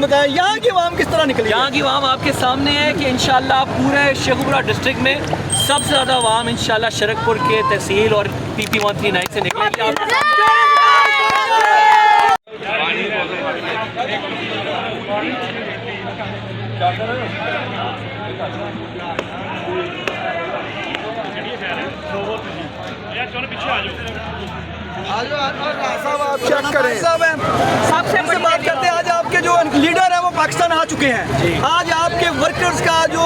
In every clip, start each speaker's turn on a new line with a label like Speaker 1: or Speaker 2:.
Speaker 1: बताएं यहाँ की आवाम किस तरह निकली?
Speaker 2: यहाँ की आवाम आपके सामने है कि इंशाल्लाह पूरे शेखुपुरा डिस्ट्रिक्ट में सबसे ज़्यादा आवाम इंशाल्लाह शरकपुर के तहसील और PP 139 से निकलेगी।
Speaker 1: सबसे बड़ी बात करते हैं, आज आपके जो लीडर है वो पाकिस्तान आ चुके हैं, आज आपके वर्कर्स का जो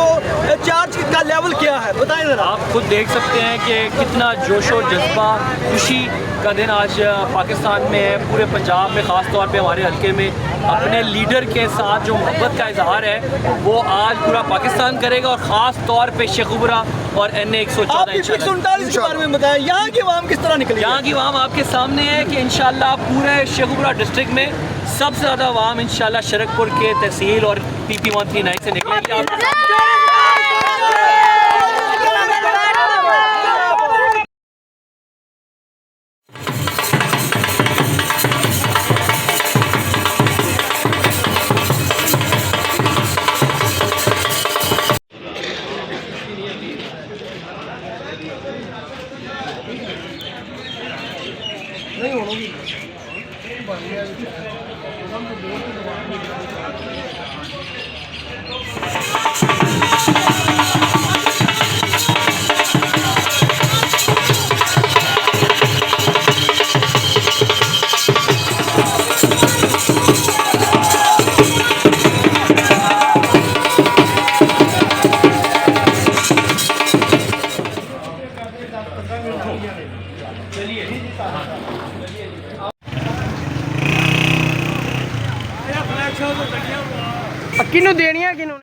Speaker 1: चार्ज का लेवल क्या है बताएं जरा।
Speaker 2: आप खुद देख सकते हैं कि कितना जोशो जज्बा खुशी का दिन आज पाकिस्तान में है। पूरे पंजाब में ख़ास तौर पे हमारे हल्के में अपने लीडर के साथ जो मोहब्बत का इजहार है वो आज पूरा पाकिस्तान करेगा और ख़ास तौर पे शेखुपुरा और NA 114
Speaker 1: 139 के बारे में बताएं यहाँ की आवाम किस तरह निकली?
Speaker 2: यहाँ की आवाम आपके सामने है कि इंशाल्लाह पूरे शेखुपुरा डिस्ट्रिक्ट में सबसे ज़्यादा आवाम इंशाल्लाह शरकपुर के तहसील और PP 139 से निकलेगी।
Speaker 1: नहीं होगी किनू देनी है किनू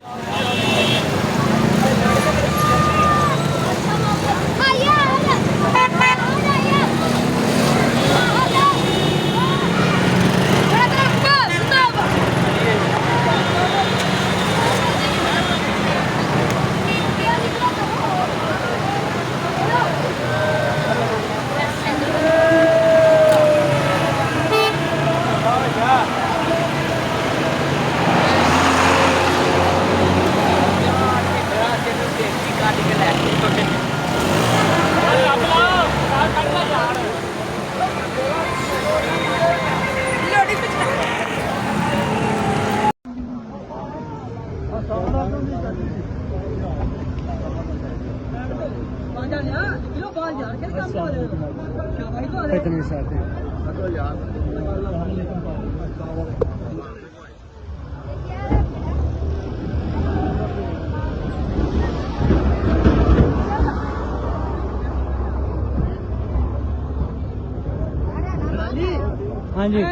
Speaker 1: हाँ जी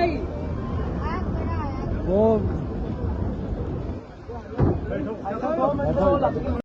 Speaker 1: वो